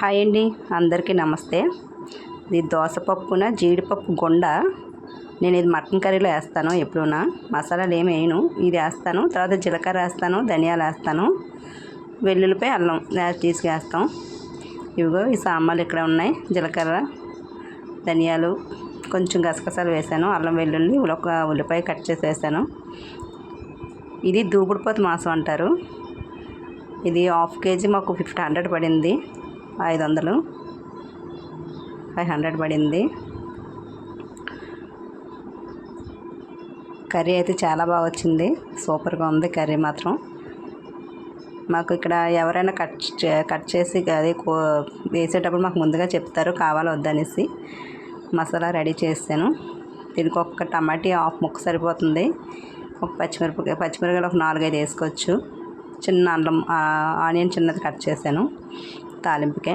Hi అండి, అందరికీ నమస్తే. ఇది దోసపప్పున జీడిపప్పు గుండ. నేను ఇది మటన్ కర్రీలో వేస్తాను. ఎప్పుడూనా మసాలాలు ఏమి వేయను, ఇది వేస్తాను. తర్వాత జీలకర్ర వేస్తాను, ధనియాలు వేస్తాను, వెల్లుల్లిపాయ, అల్లం తీసుకేస్తాం. ఇవిగో ఈ సామాన్లు ఇక్కడ ఉన్నాయి. జీలకర్ర, ధనియాలు, కొంచెం గసగసాలు వేసాను, అల్లం వెల్లుల్లి, ఒక ఉల్లిపాయ కట్ చేసి వేసాను. ఇది దూగుడుపోతు మాంసం అంటారు. ఇది 1/2 కేజీ మాకు 500 పడింది. 500 పడింది. కర్రీ అయితే చాలా బాగా వచ్చింది. సూపర్గా ఉంది కర్రీ మాత్రం. మాకు ఇక్కడ ఎవరైనా కట్ చేసి అది వేసేటప్పుడు మాకు ముందుగా చెప్తారు, కావాలో వద్దనేసి. మసాలా రెడీ చేసాను. దీనికి ఒక టమాటీ 1/2 ముక్క సరిపోతుంది. ఒక పచ్చిమిరపకాయలు ఒక 4-5 వేసుకోవచ్చు. చిన్న అల్లం, ఆనియన్ చిన్నది కట్ చేశాను తాలింపుకే.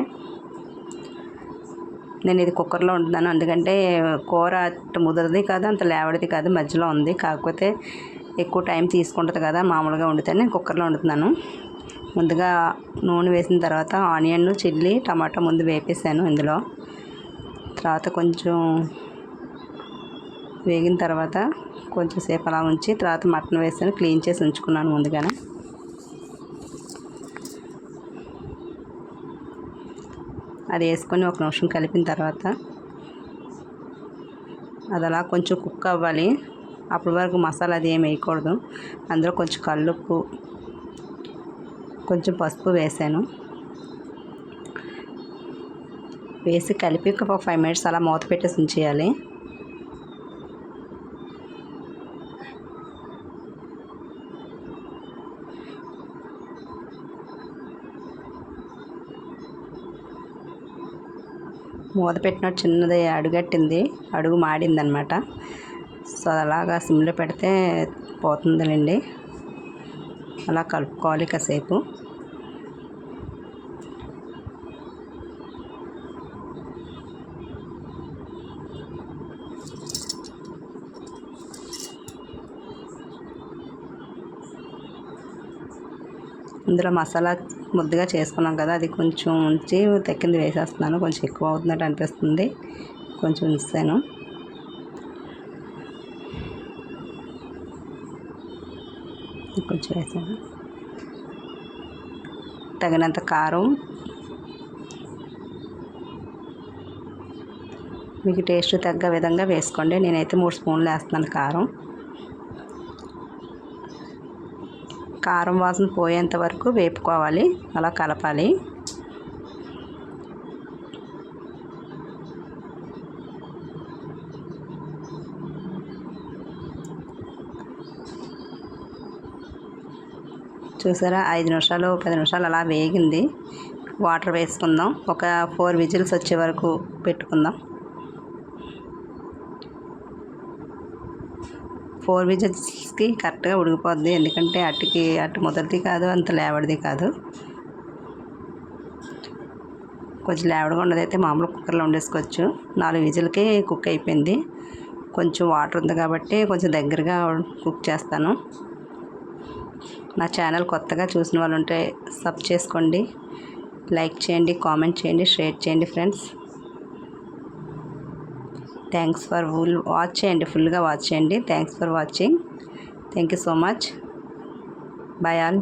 నేను ఇది కుక్కర్లో వండుతాను, ఎందుకంటే కూర ముదరది కాదు, అంత లేవడిది కాదు, మధ్యలో ఉంది. కాకపోతే ఎక్కువ టైం తీసుకుంటుంది కదా మామూలుగా వండితే, నేను కుక్కర్లో వండుతున్నాను. ముందుగా నూనె వేసిన తర్వాత ఆనియన్, చిల్లీ, టమాటా ముందు వేపేసాను ఇందులో. తర్వాత కొంచెం వేగిన తర్వాత కొంచెం సేపు అలా ఉంచి తర్వాత మటన్ వేసాను. క్లీన్ చేసి ఉంచుకున్నాను ముందుగానే. అది వేసుకొని 1 నిమిషం కలిపిన తర్వాత అది అలా కొంచెం కుక్ అవ్వాలి. అప్పటి వరకు మసాలా అది ఏమి వేయకూడదు. అందులో కొంచెం కల్లుప్పు, కొంచెం పసుపు వేసాను. వేసి కలిపి ఒక 5 మినిట్స్ అలా మూత పెట్టేసి ఉంచేయాలి. మూత పెట్టినట్టు చిన్నది అడుగట్టింది, అడుగు మాడిందనమాట. సో అలాగా సిమ్లో పెడితే పోతుందిలేండి. అలా కలుపుకోవాలి కాసేపు. ఇందులో మసాలా ముద్దగా చేసుకున్నాం కదా, అది కొంచెం ఉంచి తక్కింది వేసేస్తున్నాను. కొంచెం ఎక్కువ అవుతున్నట్టు అనిపిస్తుంది, కొంచెం ఉంచాను. కొంచెం వేసాను. తగినంత కారం, మీకు టేస్ట్ తగ్గ విధంగా వేసుకోండి. నేనైతే 3 స్పూన్లు వేస్తున్నాను కారం. కారం వాసన పోయేంత వరకు వేపుకోవాలి, అలా కలపాలి. చూసారా, 5 నిమిషాలు 10 నిమిషాలు అలా వేగింది. వాటర్ వేసుకుందాం. ఒక 4 విజిల్స్ వచ్చే వరకు పెట్టుకుందాం. 4 విజిల్స్కి కరెక్ట్గా ఉడికిపోద్ది. ఎందుకంటే అటు మొదటిది కాదు, అంత లేవడిది కాదు. కొంచెం లేవడిగా ఉన్నదైతే మామూలు కుక్కర్లో వండేసుకోవచ్చు. 4 విజిల్కి కుక్ అయిపోయింది. కొంచెం వాటర్ ఉంది కాబట్టి కొంచెం దగ్గరగా కుక్ చేస్తాను. నా ఛానల్ కొత్తగా చూసిన వాళ్ళు ఉంటే సబ్ చేసుకోండి, లైక్ చేయండి, కామెంట్ చేయండి, షేర్ చేయండి ఫ్రెండ్స్. థ్యాంక్స్ ఫర్ వాచ్ చేయండి, ఫుల్గా వాచ్ చేయండి. Thanks for watching. Thank you so much. By all.